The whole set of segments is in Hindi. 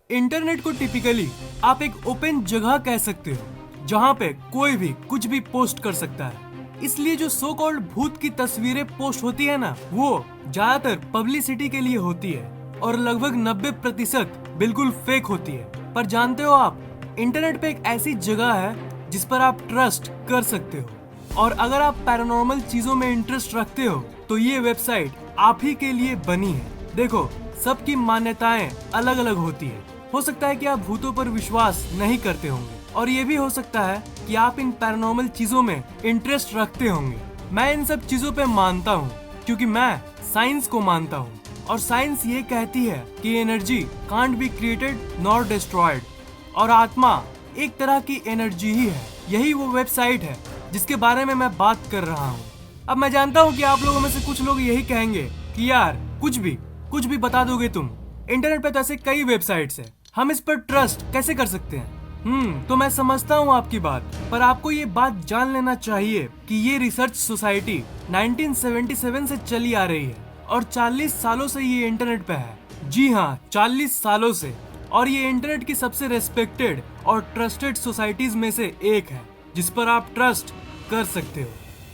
इंटरनेट को टिपिकली आप एक ओपन जगह कह सकते हो जहाँ पे कोई भी कुछ भी पोस्ट कर सकता है। इसलिए जो सो कॉल्ड भूत की तस्वीरें पोस्ट होती है ना, वो ज्यादातर पब्लिसिटी के लिए होती है और लगभग 90% बिल्कुल फेक होती है। पर जानते हो आप, इंटरनेट पे एक ऐसी जगह है जिस पर आप ट्रस्ट कर सकते हो। और अगर आप पैरानॉर्मल चीजों में इंटरेस्ट रखते हो तो ये वेबसाइट आप ही के लिए बनी है। देखो, सबकी मान्यताएं अलग अलग होती है। हो सकता है कि आप भूतों पर विश्वास नहीं करते होंगे और ये भी हो सकता है कि आप इन पैरानॉर्मल चीजों में इंटरेस्ट रखते होंगे। मैं इन सब चीजों पे मानता हूँ क्योंकि मैं साइंस को मानता हूँ और साइंस ये कहती है कि energy can't be created nor destroyed और आत्मा एक तरह की एनर्जी ही है। यही वो वेबसाइट है जिसके बारे में मैं बात कर रहा हूँ। अब मैं जानता हूँ कि आप लोगों में से कुछ लोग यही कहेंगे कि यार कुछ भी बता दोगे तुम। इंटरनेट पे तो ऐसे कई वेबसाइट्स है, हम इस पर ट्रस्ट कैसे कर सकते हैं? तो मैं समझता हूँ आपकी बात, पर आपको ये बात जान लेना चाहिए कि ये रिसर्च सोसाइटी 1977 से चली आ रही है और 40 सालों से ये इंटरनेट पे है। जी हाँ, 40 सालों से। और ये इंटरनेट की सबसे रेस्पेक्टेड और ट्रस्टेड सोसाइटीज में से एक है जिस पर आप ट्रस्ट कर सकते हो।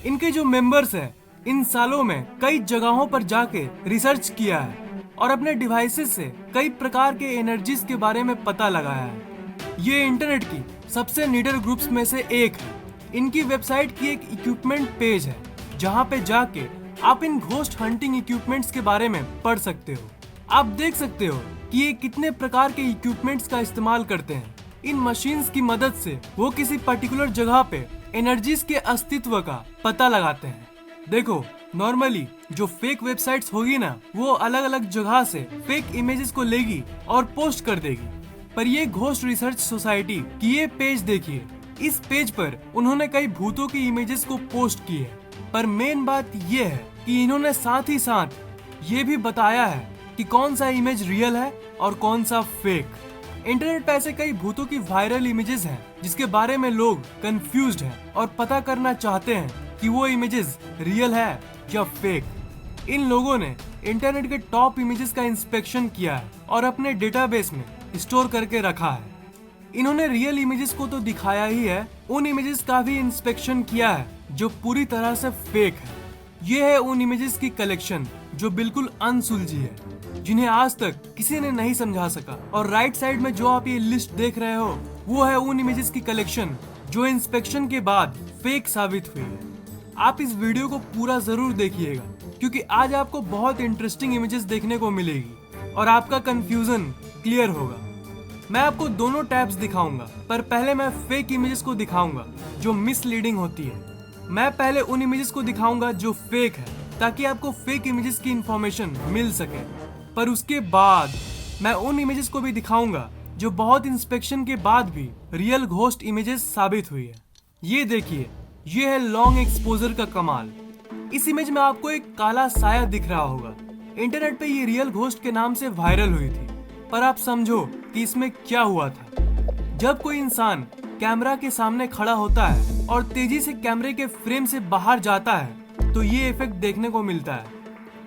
इनके जो मेंबर्स हैं, इन सालों में कई जगहों पर जाके रिसर्च किया है और अपने डिवाइसेस से कई प्रकार के एनर्जीज के बारे में पता लगाया है। ये इंटरनेट की सबसे नीडर ग्रुप्स में से एक है। इनकी वेबसाइट की एक इक्विपमेंट पेज है जहाँ पे जाके आप इन घोस्ट हंटिंग इक्विपमेंट्स के बारे में पढ़ सकते हो। आप देख सकते हो कि ये कितने प्रकार के इक्विपमेंट्स का इस्तेमाल करते हैं। इन मशीन्स की मदद से वो किसी पर्टिकुलर जगह पे एनर्जीज के अस्तित्व का पता लगाते हैं। देखो, नॉर्मली जो फेक वेबसाइट्स होगी ना, वो अलग अलग जगह से फेक इमेजेस को लेगी और पोस्ट कर देगी। पर ये घोस्ट रिसर्च सोसाइटी की ये पेज देखिए। इस पेज पर उन्होंने कई भूतों की इमेजेस को पोस्ट की है, पर मेन बात ये है कि इन्होंने साथ ही साथ ये भी बताया है कि कौन सा इमेज रियल है और कौन सा फेक। इंटरनेट पे ऐसे कई भूतों की वायरल इमेजेस हैं जिसके बारे में लोग कंफ्यूज्ड हैं और पता करना चाहते हैं कि वो इमेजेस रियल है या फेक। इन लोगों ने इंटरनेट के टॉप इमेजेस का इंस्पेक्शन किया है और अपने डेटाबेस में स्टोर करके रखा है। इन्होंने रियल इमेजेस को तो दिखाया ही है, उन इमेजेस का भी इंस्पेक्शन किया है जो पूरी तरह से फेक है। ये है उन इमेजेस की कलेक्शन जो बिल्कुल अनसुलझी है, जिन्हें आज तक किसी ने नहीं समझा सका। और राइट साइड में जो आप ये लिस्ट देख रहे हो, वो है उन इमेजेस की कलेक्शन जो इंस्पेक्शन के बाद फेक साबित हुई है। आप इस वीडियो को पूरा जरूर देखिएगा क्योंकि आज आपको बहुत इंटरेस्टिंग इमेजेस देखने को मिलेगी और आपका कंफ्यूजन क्लियर होगा। मैं आपको दोनों टैब्स दिखाऊंगा, पर पहले मैं फेक इमेजेस को दिखाऊंगा जो मिसलीडिंग होती है। मैं पहले उन इमेजेस को दिखाऊंगा जो फेक है ताकि आपको फेक इमेजेस की इंफॉर्मेशन मिल सके, पर उसके बाद मैं उन इमेजेस को भी दिखाऊंगा जो बहुत इंस्पेक्शन के बाद भी रियल घोस्ट इमेजेस साबित हुई है। ये देखिए, ये है लॉन्ग एक्सपोजर का कमाल। इस इमेज में आपको एक काला साया दिख रहा होगा। इंटरनेट पे ये रियल घोस्ट के नाम से वायरल हुई थी, पर आप समझो कि इसमें क्या हुआ था। जब कोई इंसान कैमरा के सामने खड़ा होता है और तेजी से कैमरे के फ्रेम से बाहर जाता है तो ये इफेक्ट देखने को मिलता है।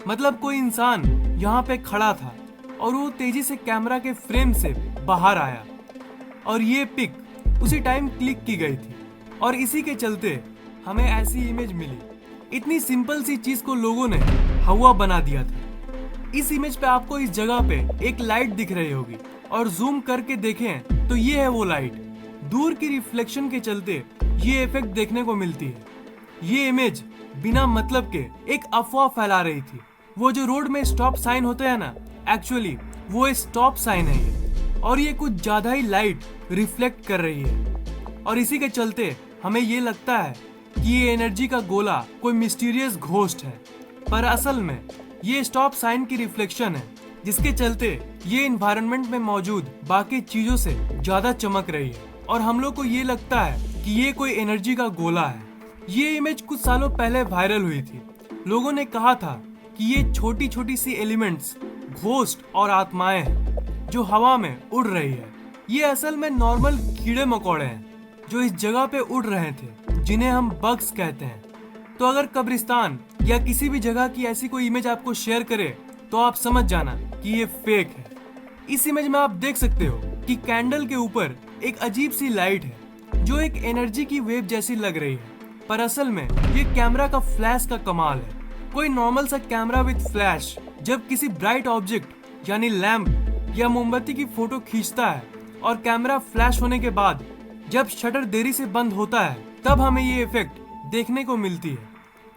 मतलब कोई इंसान यहाँ पे खड़ा था और वो तेजी से कैमरा के फ्रेम से बाहर आया और ये पिक उसी टाइम क्लिक की गई थी और इसी के चलते हमें ऐसी इमेज मिली। इतनी सिंपल सी चीज को लोगों ने हवा बना दिया था। इस इमेज पे आपको इस जगह पे एक लाइट दिख रही होगी और जूम करके देखें तो ये है वो लाइट। दूर की रिफ्लेक्शन के चलते ये इफेक्ट देखने को मिलती है। ये इमेज बिना मतलब के एक अफवाह फैला रही थी। वो जो रोड में स्टॉप साइन होते हैं ना, एक्चुअली वो स्टॉप साइन है ये, और ये कुछ ज्यादा ही लाइट रिफ्लेक्ट कर रही है और इसी के चलते हमें ये लगता है कि ये एनर्जी का गोला कोई मिस्टीरियस घोस्ट है, पर असल में ये स्टॉप साइन की रिफ्लेक्शन है जिसके चलते ये एनवायरनमेंट में मौजूद बाकी चीजों से ज्यादा चमक रही है और हम लोग को ये लगता है कि ये कोई एनर्जी का गोला है। ये इमेज कुछ सालों पहले वायरल हुई थी। लोगों ने कहा था कि ये छोटी छोटी सी एलिमेंट्स घोस्ट और आत्माएं हैं जो हवा में उड़ रही है। ये असल में नॉर्मल कीड़े मकोड़े हैं जो इस जगह पे उड़ रहे थे, जिन्हें हम बग्स कहते हैं। तो अगर कब्रिस्तान या किसी भी जगह की ऐसी कोई इमेज आपको शेयर करे तो आप समझ जाना कि ये फेक है। इस इमेज में आप देख सकते हो कि कैंडल के ऊपर एक अजीब सी लाइट है जो एक एनर्जी की वेव जैसी लग रही है, पर असल में ये कैमरा का फ्लैश का कमाल है। कोई नॉर्मल सा कैमरा विद फ्लैश जब किसी ब्राइट ऑब्जेक्ट यानी लैंप या मोमबत्ती की फोटो खींचता है और कैमरा फ्लैश होने के बाद जब शटर देरी से बंद होता है, तब हमें ये इफेक्ट देखने को मिलती है,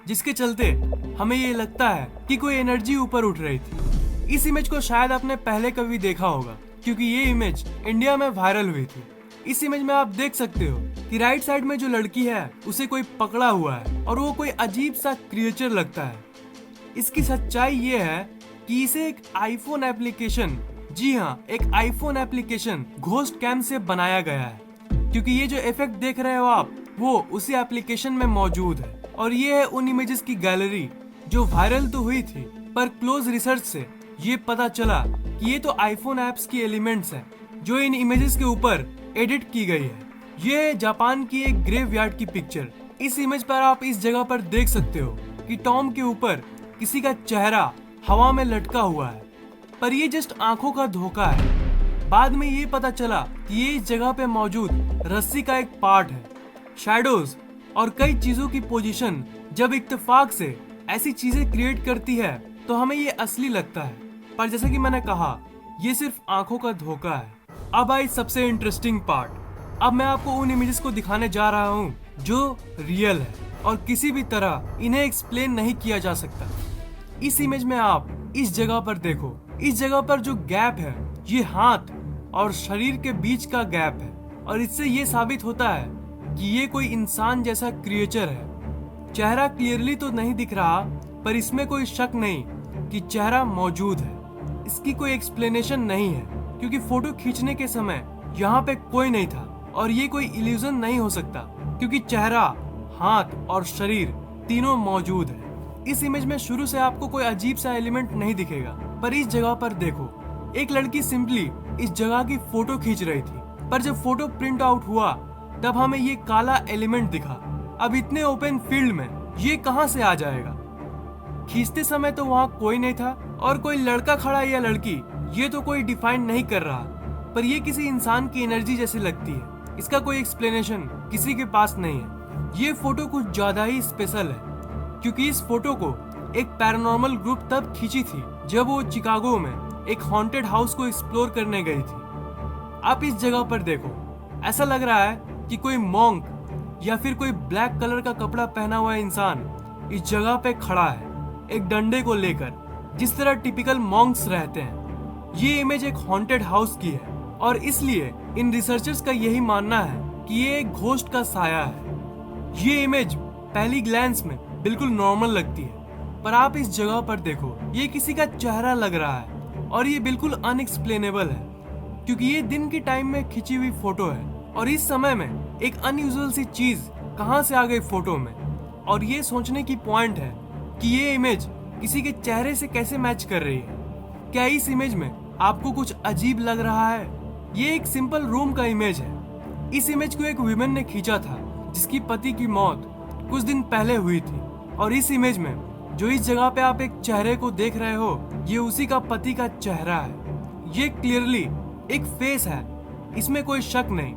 जिसके चलते हमें ये लगता है कि कोई एनर्जी ऊपर उठ रही थी। इस इमेज को शायद आपने पहले कभी देखा होगा क्योंकि ये इमेज इंडिया में वायरल हुई थी। इस इमेज में आप देख सकते हो कि राइट साइड में जो लड़की है उसे कोई पकड़ा हुआ है और वो कोई अजीब सा क्रिएचर लगता है। इसकी सच्चाई ये है कि इसे एक आईफोन एप्लीकेशन, जी हाँ एक आईफोन एप्लीकेशन घोस्ट कैम से बनाया गया है, क्योंकि ये जो इफेक्ट देख रहे हो आप वो उसी एप्लीकेशन में मौजूद है। और ये है उन इमेजेस की गैलरी जो वायरल तो हुई थी, पर क्लोज रिसर्च से ये पता चला कि ये तो आईफोन ऐप्स की एलिमेंट्स हैं जो इन इमेजेस के ऊपर एडिट की गई है। ये है जापान की एक ग्रेवयार्ड की पिक्चर। इस इमेज पर आप इस जगह पर देख सकते हो कि टॉम के ऊपर किसी का चेहरा हवा में लटका हुआ है, पर ये जस्ट आंखों का धोखा है। बाद में ये पता चला कि ये इस जगह पे मौजूद रस्सी का एक पार्ट है। शैडोज और कई चीजों की पोजीशन जब इत्तेफाक से ऐसी चीजें क्रिएट करती है तो हमें ये असली लगता है, पर जैसे कि मैंने कहा ये सिर्फ आंखों का धोखा है। अब आई सबसे इंटरेस्टिंग पार्ट। अब मैं आपको उन इमेजेस को दिखाने जा रहा हूँ जो रियल है और किसी भी तरह इन्हें एक्सप्लेन नहीं किया जा सकता। इस इमेज में आप इस जगह पर देखो, इस जगह पर जो गैप है ये हाथ और शरीर के बीच का गैप है, और इससे ये साबित होता है कि ये कोई इंसान जैसा क्रिएचर है। चेहरा क्लियरली तो नहीं दिख रहा, पर इसमें कोई शक नहीं कि चेहरा मौजूद है। इसकी कोई एक्सप्लेनेशन नहीं है क्योंकि फोटो खींचने के समय यहाँ पे कोई नहीं था, और ये कोई इल्यूजन नहीं हो सकता क्योंकि चेहरा, हाथ और शरीर तीनों मौजूद है। इस इमेज में शुरू से आपको कोई अजीब सा एलिमेंट नहीं दिखेगा, पर इस जगह पर देखो, एक लड़की सिंपली इस जगह की फोटो खींच रही थी, पर जब फोटो प्रिंट आउट हुआ तब हमें ये काला एलिमेंट दिखा। अब इतने ओपन फील्ड में ये कहां से आ जाएगा? खींचते समय तो वहां कोई नहीं था, और कोई लड़का खड़ा या लड़की ये तो कोई डिफाइन नहीं कर रहा, पर ये किसी इंसान की एनर्जी जैसी लगती है। इसका कोई एक्सप्लेनेशन किसी के पास नहीं है। ये फोटो कुछ ज्यादा ही स्पेशल है क्योंकि इस फोटो को एक पैरानॉर्मल ग्रुप तब खींची थी जब वो चिकागो में एक हॉन्टेड हाउस को एक्सप्लोर करने गई थी। आप इस जगह पर देखो, ऐसा लग रहा है कि कोई मॉन्क या फिर कोई ब्लैक कलर का कपड़ा पहना हुआ इंसान इस जगह पे खड़ा है एक डंडे को लेकर, जिस तरह टिपिकल मॉन्क्स रहते हैं। ये इमेज एक हॉन्टेड हाउस की है और इसलिए इन रिसर्चर्स का यही मानना है कि ये एक घोस्ट का साया है। ये इमेज पहली ग्लैंस में बिल्कुल नॉर्मल लगती है, पर आप इस जगह पर देखो, ये किसी का चेहरा लग रहा है और ये बिल्कुल अनएक्सप्लेनेबल है क्योंकि ये दिन के टाइम में खींची हुई फोटो है और इस समय में एक अनयूजुअल सी चीज कहां से आ गई फोटो में। और ये सोचने की पॉइंट है कि ये इमेज किसी के चेहरे से कैसे मैच कर रही है। क्या इस इमेज में आपको कुछ अजीब लग रहा है? ये एक सिंपल रूम का इमेज है। इस इमेज को एक वुमेन ने खींचा था जिसकी पति की मौत कुछ दिन पहले हुई थी, और इस इमेज में जो इस जगह पे आप एक चेहरे को देख रहे हो ये उसी का पति का चेहरा है। ये क्लियरली एक फेस है, इसमें कोई शक नहीं,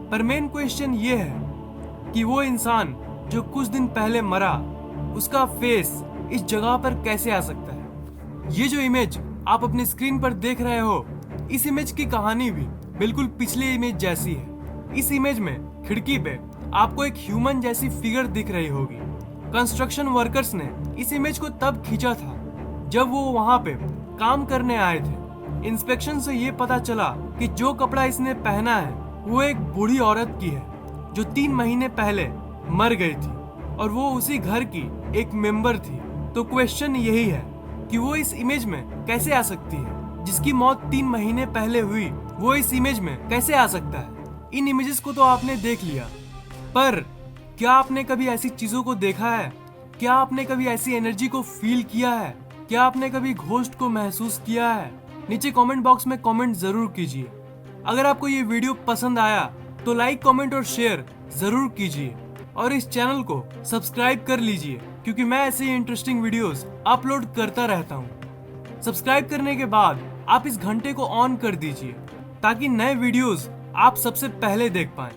पर मेन क्वेश्चन ये है कि वो इंसान जो कुछ दिन पहले मरा उसका फेस इस जगह पर कैसे आ सकता है। ये जो इमेज आप अपनी स्क्रीन पर देख रहे हो, इस इमेज की कहानी भी बिल्कुल पिछले इमेज जैसी है। इस इमेज में खिड़की पे आपको एक ह्यूमन जैसी फिगर दिख रही होगी। कंस्ट्रक्शन वर्कर्स ने इस इमेज को तब खींचा था जब वो वहां पे काम करने आए थे। इंस्पेक्शन से ये पता चला कि जो कपड़ा इसने पहना है वो एक बूढ़ी औरत की है जो 3 महीने पहले मर गई थी, और वो उसी घर की एक मेंबर थी। तो क्वेश्चन यही है कि वो इस इमेज में कैसे आ सकती है? जिसकी मौत 3 महीने पहले हुई वो इस इमेज में कैसे आ सकता है? इन इमेजेस को तो आपने देख लिया, पर क्या आपने कभी ऐसी चीजों को देखा है? क्या आपने कभी ऐसी एनर्जी को फील किया है? क्या आपने कभी घोस्ट को महसूस किया है? नीचे कमेंट बॉक्स में कमेंट जरूर कीजिए। अगर आपको ये वीडियो पसंद आया तो लाइक, कमेंट और शेयर जरूर कीजिए, और इस चैनल को सब्सक्राइब कर लीजिए क्योंकि मैं ऐसे इंटरेस्टिंग वीडियोस अपलोड करता रहता हूँ। सब्सक्राइब करने के बाद आप इस घंटे को ऑन कर दीजिए ताकि नए वीडियोस आप सबसे पहले देख पाएं।